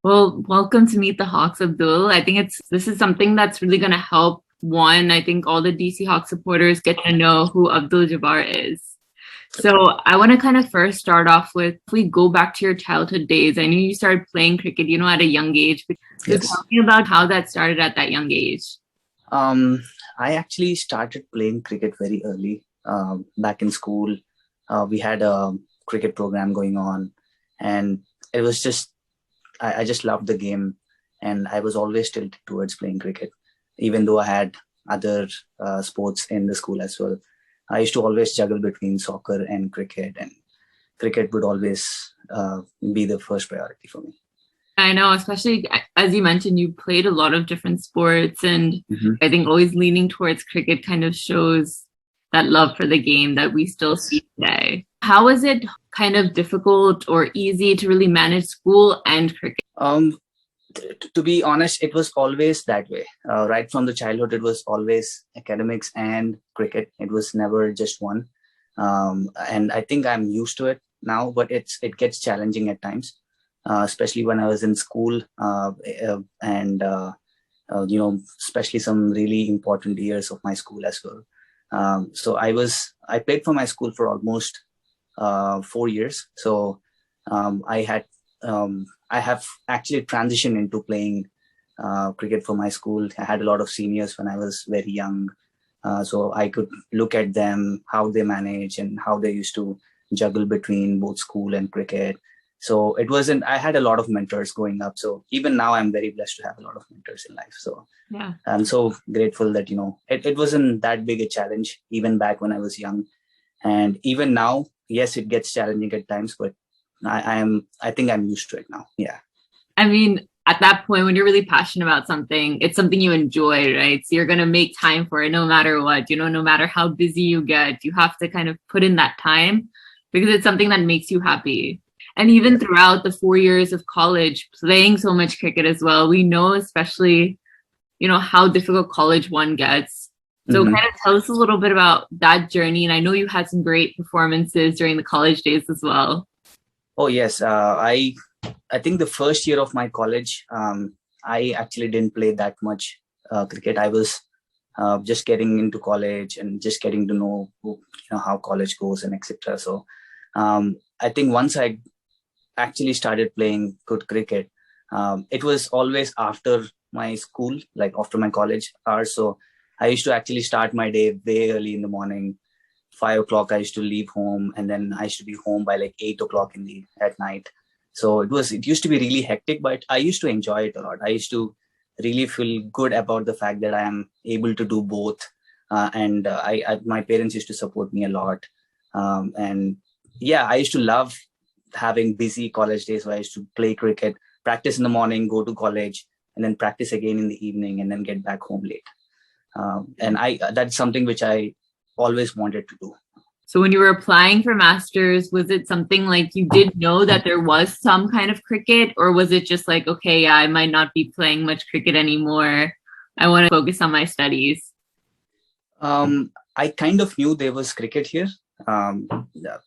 Well, welcome to Meet the Hawks, Abdul. I think this is something that's really going to help. One, I think all the DC Hawks supporters get to know who Abdul Jabbar is. So I want to kind of first start off with, if we go back to your childhood days, I knew you started playing cricket, at a young age. Just Yes. tell me about how that started at that young age. Um, I actually started playing cricket very early. Back in school, we had a cricket program going on, and it was just I just loved the game, and I was always tilted towards playing cricket, even though I had other sports in the school as well. I used to always juggle between soccer and cricket, and cricket would always be the first priority for me. I know, especially as you mentioned, you played a lot of different sports, and Mhm. I think always leaning towards cricket kind of shows that love for the game that we still Yes. see today. How is it kind of difficult or easy to really manage school and cricket? Um, to be honest, it was always that way. Right from the childhood, it was always academics and cricket. It was never just one. And I think I'm used to it now, but it gets challenging at times, especially when I was in school, and especially some really important years of my school as well. So I played for my school for almost 4 years. So I had I have actually transitioned into playing cricket for my school. I had a lot of seniors when I was very young, so I could look at them, how they manage and how they used to juggle between both school and cricket. So it wasn't. I had a lot of mentors growing up. So even now, I'm very blessed to have a lot of mentors in life. So Yeah. I'm so grateful that it wasn't that big a challenge even back when I was young, and even now, yes, it gets challenging at times, but I think I'm used to it now. Yeah. I mean, at that point, when you're really passionate about something, it's something you enjoy, right? So you're going to make time for it no matter what, no matter how busy you get, you have to kind of put in that time because it's something that makes you happy. And even throughout the 4 years of college, playing so much cricket as well, we know, especially, how difficult college one gets. So Mm-hmm. kind of tell us a little bit about that journey. And I know you had some great performances during the college days as well. Oh yes, I think the first year of my college, I actually didn't play that much cricket. I was just getting into college and just getting to know how college goes and etc. So I think once I actually started playing good cricket, it was always after my school, like after my college hours. So I used to actually start my day way early in the morning. 5 o'clock I used to leave home, and then I used to be home by like 8 o'clock in the at night. So it used to be really hectic, but I used to enjoy it a lot. I used to really feel good about the fact that I am able to do both. And my parents used to support me a lot. And yeah, I used to love having busy college days where I used to play cricket, practice in the morning, go to college, and then practice again in the evening, and then get back home late. And I that's something which I always wanted to do. So when you were applying for masters, was it something like you did know that there was some kind of cricket, or was it just like, okay, yeah, I might not be playing much cricket anymore. I want to focus on my studies. I kind of knew there was cricket here. Um,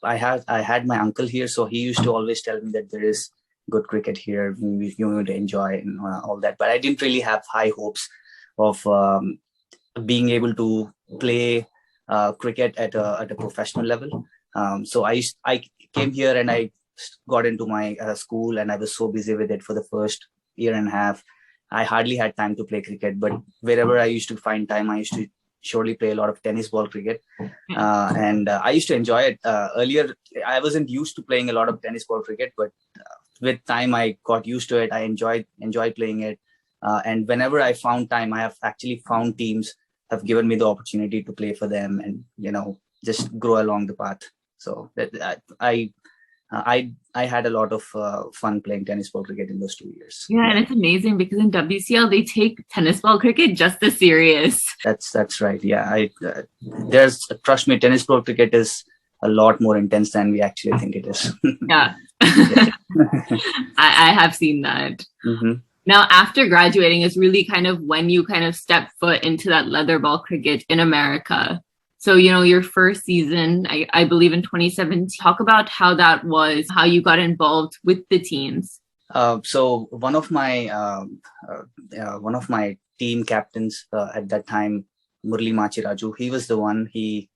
I had my uncle here, so he used to always tell me that there is good cricket here. You would enjoy and all that. But I didn't really have high hopes of being able to play cricket at a professional level. So I came here and I got into my school, and I was so busy with it for the first year and a half. I hardly had time to play cricket, but wherever I used to find time, I used to surely play a lot of tennis ball cricket, and I used to enjoy it. Earlier, I wasn't used to playing a lot of tennis ball cricket, but with time, I got used to it. I enjoy playing it, and whenever I found time, I have actually found teams have given me the opportunity to play for them, and just grow along the path. So I had a lot of fun playing tennis ball cricket in those 2 years. Yeah, and Yeah, it's amazing because in WCL they take tennis ball cricket just as serious. that's right. Yeah, I there's trust me, tennis ball cricket is a lot more intense than we actually think it is. Yeah. Yeah. I have seen that. Hmm. Now, after graduating is really kind of when you kind of step foot into that leather ball cricket in America. So, your first season, I believe in 2017, talk about how that was, how you got involved with the teams. So one of my team captains at that time, Murli Machiraju, he was the one. He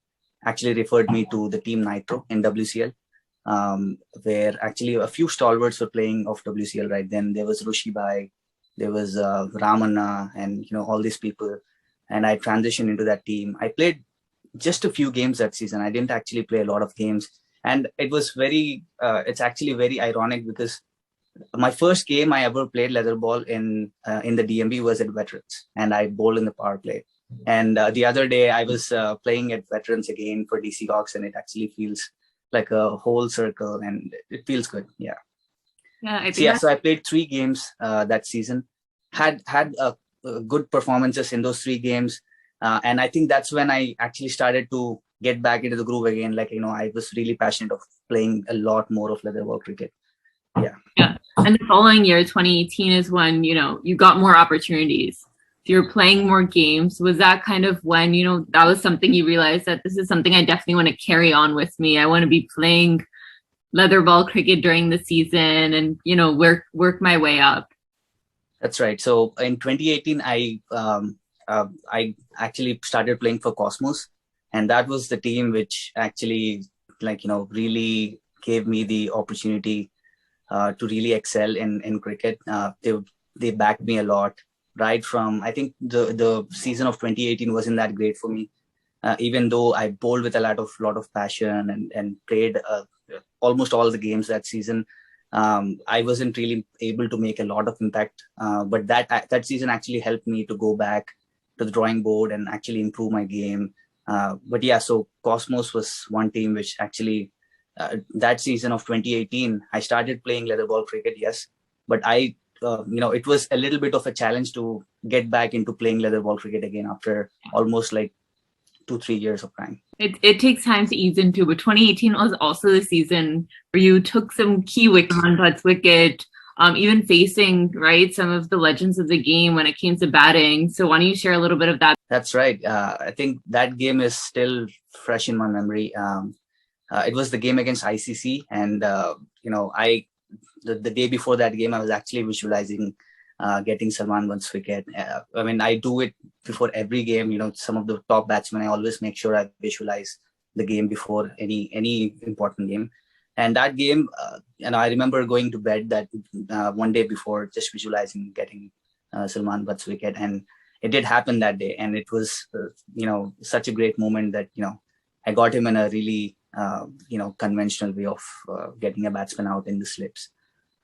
actually referred me to the team Nitro in WCL, where actually a few stalwarts were playing of WCL right then. There was Rushi Bhai, there was Ramanna, and all these people. And I transitioned into that team. I played just a few games that season. I didn't actually play a lot of games, and it was very. It's actually very ironic because my first game I ever played leather ball in the DMB was at Veterans, and I bowled in the power play. And the other day I was playing at Veterans again for DC Hawks, and it actually feels like a whole circle, and it feels good. Yeah. Yeah, I So think yeah, that's so I played 3 games that season. Had good performances in those 3 games, and I think that's when I actually started to get back into the groove again. Like I was really passionate of playing a lot more of leather ball cricket. Yeah. yeah. And the following year, 2018, is when, you got more opportunities. So you're playing more games. Was that kind of when, that was something you realized that this is something I definitely want to carry on with me? I want to be playing leather ball cricket during the season and, work my way up. That's right. So in 2018, I actually started playing for Cosmos, and that was the team which actually really gave me the opportunity to really excel in cricket. They backed me a lot. Right from, I think the season of 2018 wasn't that great for me, even though I bowled with a lot of passion and played almost all the games that season. I wasn't really able to make a lot of impact, but that season actually helped me to go back to the drawing board and actually improve my game. But yeah, so Cosmos was one team which actually that season of 2018 I started playing leather ball cricket. Yes, but it was a little bit of a challenge to get back into playing leather ball cricket again after almost like 2-3 years of time. It takes time to ease into, but 2018 was also the season where you took some key wickets on Butts wicket, even facing, right, some of the legends of the game when it came to batting. So why don't you share a little bit of that? That's right. I think that game is still fresh in my memory. It was the game against ICC, and the day before that game, I was actually visualizing getting Salman Butt's wicket. I mean, I do it before every game. Some of the top batsmen, I always make sure I visualize the game before any important game. And that game, I remember going to bed that one day before, just visualizing getting Salman Butt's wicket, and it did happen that day. And it was, such a great moment that I got him in a really conventional way of getting a batsman out in the slips.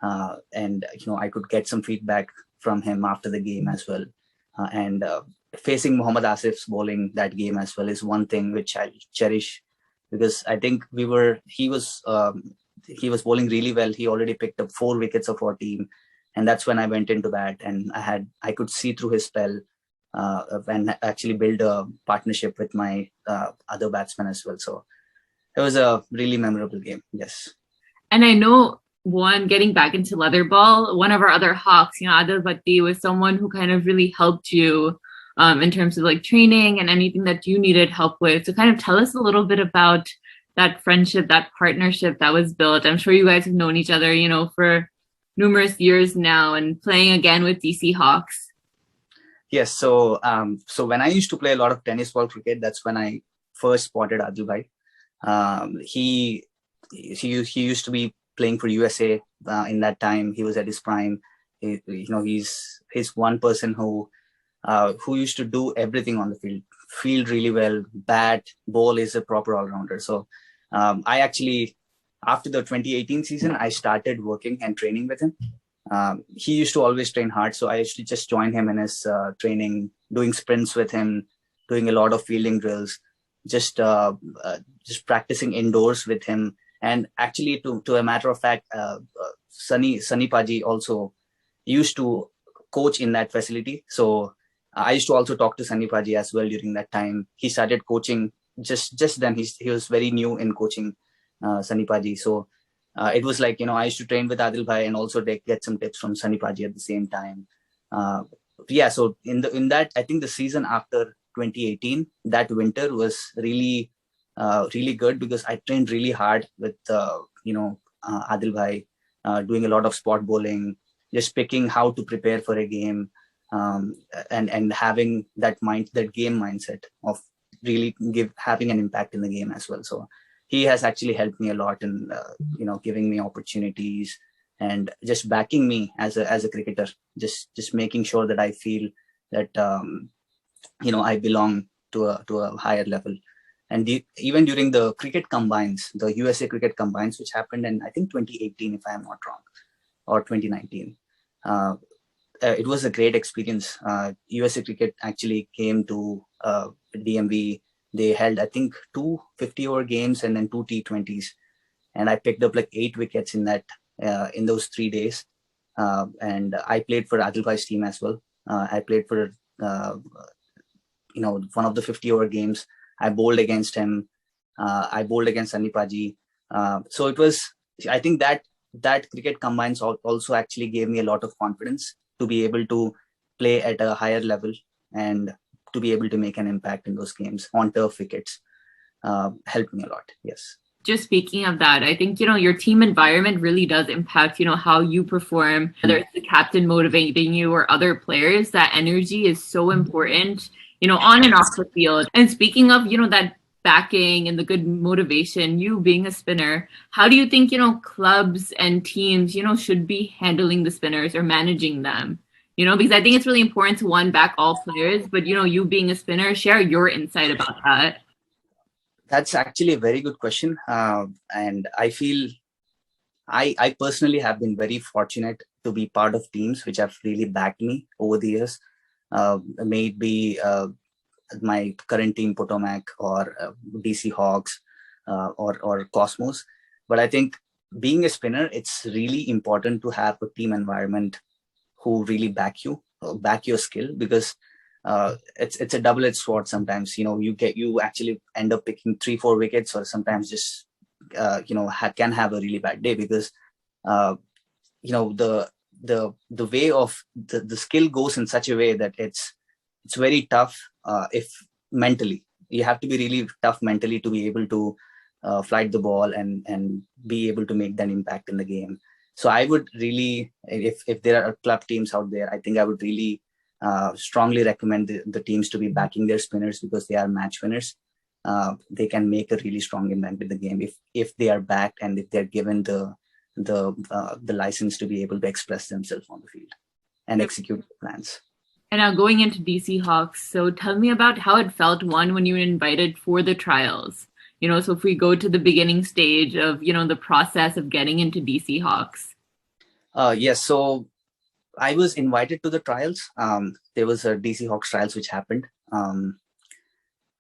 And I could get some feedback from him after the game as well. And facing Muhammad Asif's bowling that game as well is one thing which I cherish, because I think he was bowling really well. He already picked up 4 wickets of our team, and that's when I went into bat, and I could see through his spell, and actually build a partnership with my other batsmen as well. So it was a really memorable game. Yes. And I know, one, getting back into leather ball, one of our other Hawks, Adil Bhatti, was someone who kind of really helped you in terms of like training and anything that you needed help with. So kind of tell us a little bit about that friendship, that partnership that was built. I'm sure you guys have known each other, for numerous years now, and playing again with DC Hawks. Yes. So when I used to play a lot of tennis ball cricket, that's when I first spotted Adil Bhai. He used to be playing for USA in that time. He was at his prime. He's one person who used to do everything on the field really well. Bat, ball, is a proper all-rounder. So I actually, after the 2018 season, I started working and training with him. He used to always train hard, so I used to just join him in his training, doing sprints with him, doing a lot of fielding drills, just practicing indoors with him. And actually, to a matter of fact, Sunny Paji also used to coach in that facility. So I used to also talk to Sunny Paji as well during that time. He started coaching just then. He was very new in coaching, Sunny Paji. So it was like, I used to train with Adil Bhai and also get some tips from Sunny Paji at the same time. Yeah, so in that, I think the season after 2018, that winter was really really good, because I trained really hard with Adil Bhai. doing a lot of spot bowling, just picking how to prepare for a game, and having that game mindset of really having an impact in the game as well. So he has actually helped me a lot in giving me opportunities and just backing me as a cricketer, just making sure that I feel that I belong to a higher level. And even during the cricket combines, the USA cricket combines, which happened in, I think, 2018, if I'm not wrong, or 2019, it was a great experience. USA cricket actually came to DMV. They held, I think, two 50-over games and then two T20s, and I picked up like 8 wickets in those 3 days. And I played for Adilbhai's team as well. I played for one of the 50-over games. I bowled against him. I bowled against Anipaji. So it was, I think that cricket combines also actually gave me a lot of confidence to be able to play at a higher level and to be able to make an impact in those games on turf wickets. Helped me a lot. Yes. Just speaking of that, I think, your team environment really does impact, how you perform, whether it's the captain motivating you or other players. That energy is so important, on and off the field. And speaking of, that backing and the good motivation, you being a spinner, how do you think, clubs and teams, should be handling the spinners or managing them? Because I think it's really important to, one, back all players, but, you being a spinner, share your insight about that. That's actually a very good question. And I feel I personally have been very fortunate to be part of teams which have really backed me over the years. May it be my current team, Potomac, or DC Hawks, or Cosmos. But I think being a spinner, it's really important to have a team environment who really back your skill, because it's a double-edged sword. Sometimes you actually end up picking 3-4 wickets, or sometimes just can have a really bad day, because the way of the skill goes in such a way that it's very tough. If mentally you have to be really tough mentally to be able to flight the ball and be able to make that impact in the game. So I would really, if there are club teams out there, I think I would really strongly recommend the teams to be backing their spinners, because they are match winners. They can make a really strong impact in the game if they are backed and if they're given the license to be able to express themselves on the field and execute plans. And now going into DC Hawks, so tell me about how it felt, one, when you were invited for the trials. So if we go to the beginning stage of, the process of getting into DC Hawks. Yes, so I was invited to the trials. There was a DC Hawks trials which happened.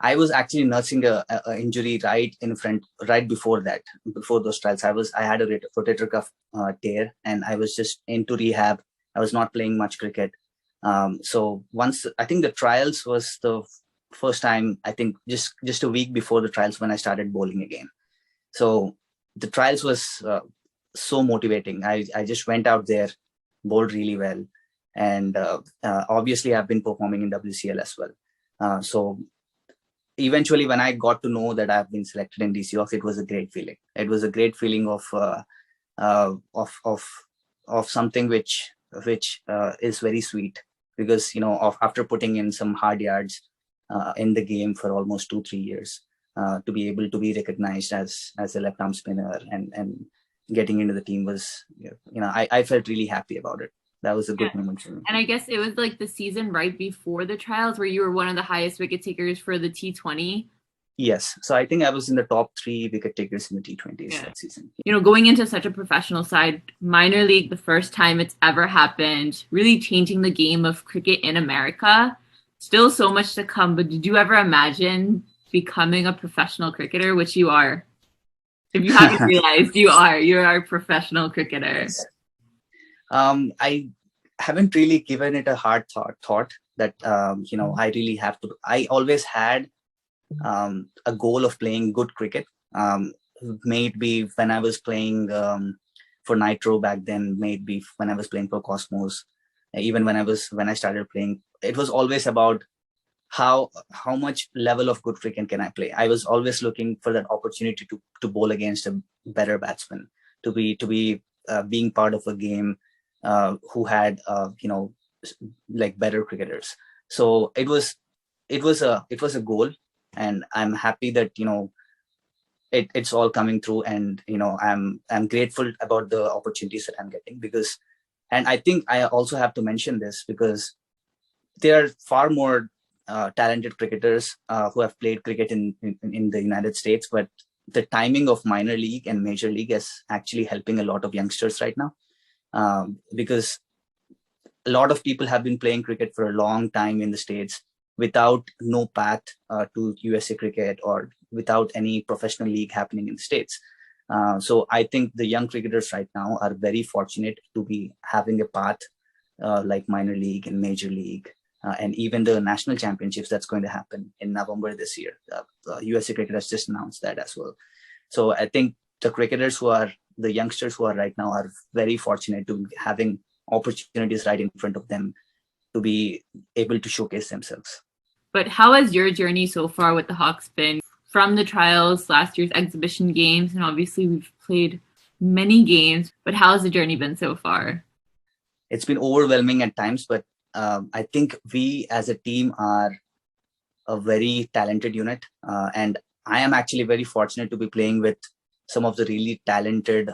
I was actually nursing a injury right before those trials. I had a rotator cuff tear, and I was just into rehab. I was not playing much cricket. So once, I think the trials was the first time, I think just a week before the trials, when I started bowling again. So the trials was so motivating. I just went out there, bowled really well, and obviously I've been performing in WCL as well. So eventually, when I got to know that I've been selected in DC Hawks, it was a great feeling. It was a great feeling of something which is very sweet, because after putting in some hard yards in the game for almost 2-3 years, to be able to be recognized as a left arm spinner and getting into the team was, I felt really happy about it. That was a good moment for me. And I guess it was like the season right before the trials where you were one of the highest wicket takers for the T20. Yes. So I think I was in the top 3 wicket takers in the T20s that season. Going into such a professional side, minor league, the first time it's ever happened, really changing the game of cricket in America. Still so much to come, but did you ever imagine becoming a professional cricketer, which you are? If you haven't realized, you're a professional cricketer. Yes. I haven't really given it a hard thought that, I really have to. I always had a goal of playing good cricket. May it be when I was playing for Nitro back then, may it be when I was playing for Cosmos, even when I started playing, it was always about how much level of good cricket can I play. I was always looking for that opportunity to bowl against a better batsman, to be being part of a game who had like better cricketers. So it was a goal, and I'm happy that it's all coming through, and I'm grateful about the opportunities that I'm getting, because, and I think I also have to mention this, because there are far more talented cricketers who have played cricket in the United States, but the timing of minor league and major league is actually helping a lot of youngsters right now, because a lot of people have been playing cricket for a long time in the States without no path to USA cricket, or without any professional league happening in the States. So I think the young cricketers right now are very fortunate to be having a path like minor league and major league, and even the national championships that's going to happen in November this year. USA cricket has just announced that as well. So I think the youngsters who are right now are very fortunate to be having opportunities right in front of them to be able to showcase themselves. But how has your journey so far with the Hawks been, from the trials, last year's exhibition games, and obviously we've played many games, but how has the journey been so far? It's been overwhelming at times, but I think we as a team are a very talented unit, and I am actually very fortunate to be playing with some of the really talented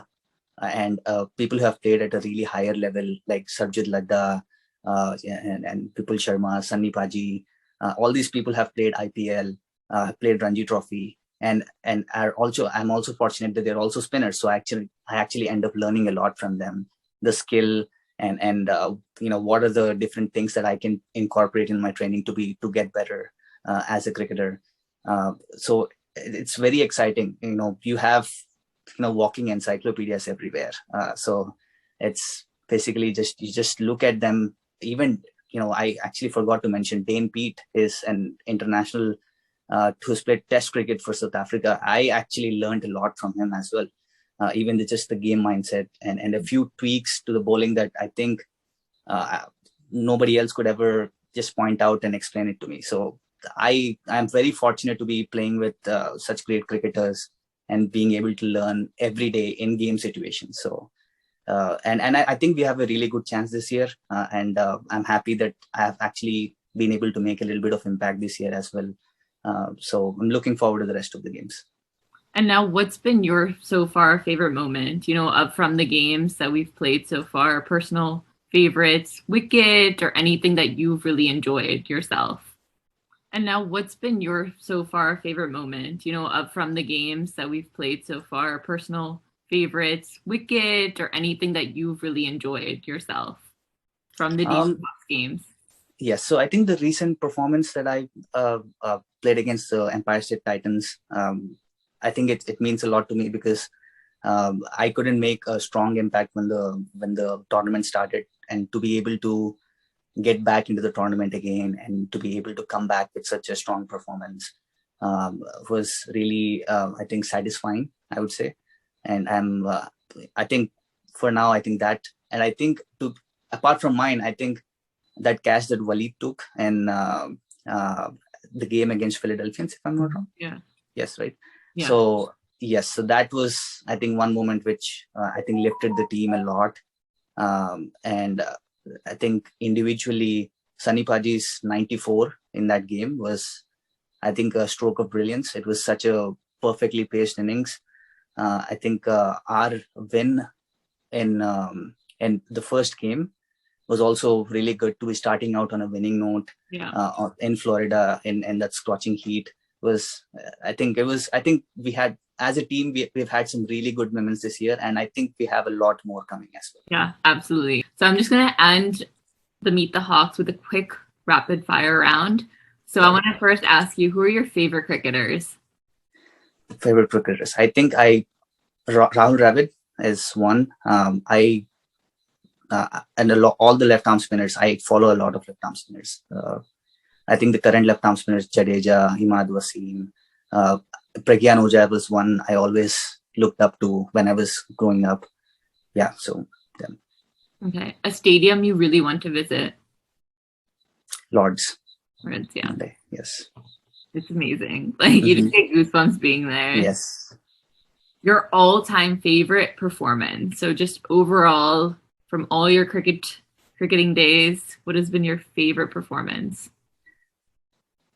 and people who have played at a really higher level, like Sarjit Ladda, and Pipul Sharma, Sunny Paji. All these people have played IPL, played Ranji Trophy, and I'm also fortunate that they're also spinners. So I actually end up learning a lot from them, the skill, and what are the different things that I can incorporate in my training to get better as a cricketer. So it's very exciting. You have walking encyclopedias everywhere. So it's basically you just look at them. Even I actually forgot to mention Dane Pete is an international who's played Test cricket for South Africa. I actually learned a lot from him as well. Even just the game mindset and a few tweaks to the bowling that I think nobody else could ever just point out and explain it to me. So I'm very fortunate to be playing with such great cricketers and being able to learn every day in game situations. So and I think we have a really good chance this year, and I'm happy that I have actually been able to make a little bit of impact this year as well. So I'm looking forward to the rest of the games. And now, what's been your so far favorite moment, up from the games that we've played so far, personal favorites, wicket, or anything that you've really enjoyed yourself? And now, what's been your so far favorite moment, up from the games that we've played so far, personal favorites, wicket, or anything that you've really enjoyed yourself from the DC Hawks games? Yes, so I think the recent performance that I played against the Empire State Titans, I think it means a lot to me, because I couldn't make a strong impact when the tournament started, and to be able to get back into the tournament again and to be able to come back with such a strong performance was really, I think, satisfying, I would say. And I think for now, I think that, and I think apart from mine, I think that catch that Waleed took and the game against Philadelphians, if I'm not wrong. Yeah. Yes, right. Yeah. So yes, so that was, I think, one moment which I think lifted the team a lot. And I think individually, Sunny Paji's 94 in that game was, I think, a stroke of brilliance. It was such a perfectly paced innings. I think our win in the first game was also really good, to be starting out on a winning note. Yeah. In Florida in that scorching heat was, I think we had, as a team, we've had some really good moments this year, and I think we have a lot more coming as well. Yeah, absolutely. So I'm just going to end the Meet the Hawks with a quick rapid fire round. So I want to first ask you, who are your favorite cricketers? Favorite cricketers, I think Rahul Dravid is one. And all the left arm spinners, I follow a lot of left arm spinners. I think the current left arm spinners, Jadeja, Imad Wasim, Pragyan Ojha was one I always looked up to when I was growing up. Yeah, so them. Okay. A stadium you really want to visit? Lords. Lords, yeah. Monday. Yes. It's amazing. Like, you just get goosebumps being there. Yes. Your all-time favorite performance. So just overall, from all your cricketing days, what has been your favorite performance?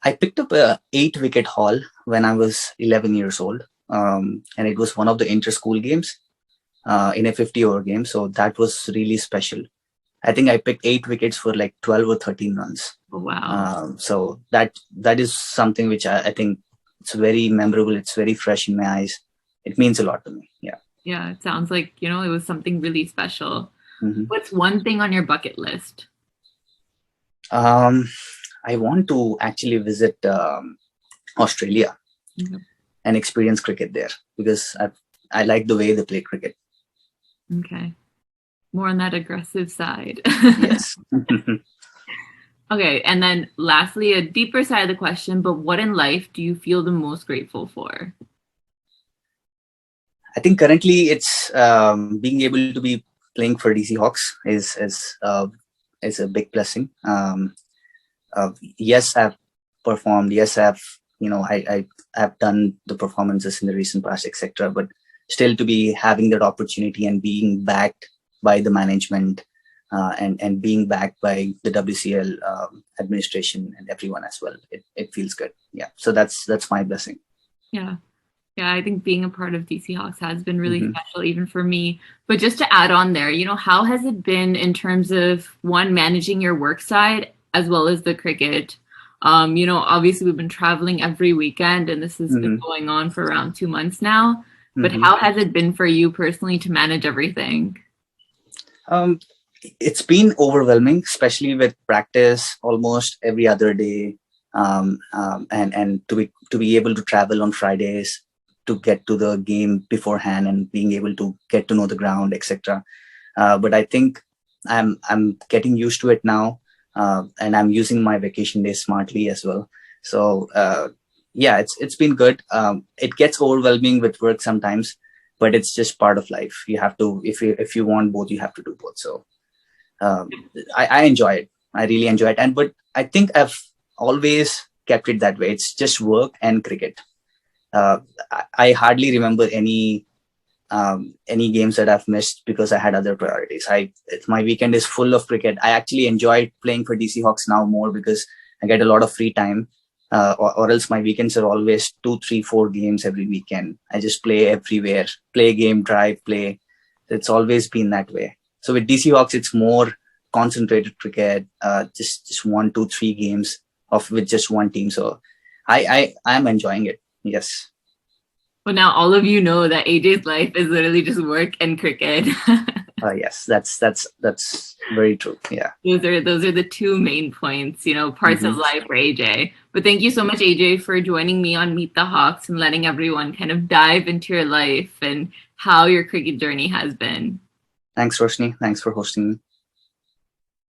I picked up a 8 wicket haul when I was 11 years old. And it was one of the inter-school games in a 50-over game. So that was really special. I think I picked 8 wickets for like 12 or 13 runs. Oh, wow. So that is something which I think it's very memorable. It's very fresh in my eyes. It means a lot to me. Yeah. Yeah, it sounds like, it was something really special. Mhm. What's one thing on your bucket list? Um, I want to actually visit Australia Okay. and experience cricket there because I like the way they play cricket. Okay. More on that aggressive side. Yes. Okay, and then lastly, a deeper side of the question, but what in life do you feel the most grateful for? I think currently it's being able to be playing for DC Hawks is a big blessing. Yes, I've performed. Yes, I have done the performances in the recent past, etc. But still, to be having that opportunity and being backed by the management and being backed by the WCL administration and everyone as well, it feels good. Yeah, so that's my blessing. Yeah. Yeah, I think being a part of DC Hawks has been really Mm-hmm. special even for me. But just to add on there, how has it been in terms of one, managing your work side as well as the cricket? Obviously we've been traveling every weekend and this has been Mm-hmm. going on for around 2 months now. But Mm-hmm. how has it been for you personally to manage everything? Um, it's been overwhelming, especially with practice almost every other day, and to be able to travel on Fridays to get to the game beforehand and being able to get to know the ground, etc. But I think I'm getting used to it now, and I'm using my vacation days smartly as well. So yeah, it's been good. It gets overwhelming with work sometimes, but it's just part of life. You have to if you want both, you have to do both. So um, I enjoy it. I really enjoy it, and but I think I've always kept it that way. It's just work and cricket. Uh, I hardly remember any games that I've missed because I had other priorities. My weekend is full of cricket. I actually enjoy playing for DC Hawks now more because I get a lot of free time. Or else my weekends are always 2, 3, 4 games every weekend. I just play everywhere, play game, drive, play. It's always been that way. So with DC Hawks, it's more concentrated cricket, just 1, 2, 3 games of with just one team. So I am enjoying it. Yes. Well, now all of you know that AJ's life is literally just work and cricket. Yes, that's very true. Yeah. Those are the two main points, parts of Hmm. life for AJ. But thank you so much, AJ, for joining me on Meet the Hawks and letting everyone kind of dive into your life and how your cricket journey has been. Thanks, Roshni. Thanks for hosting me.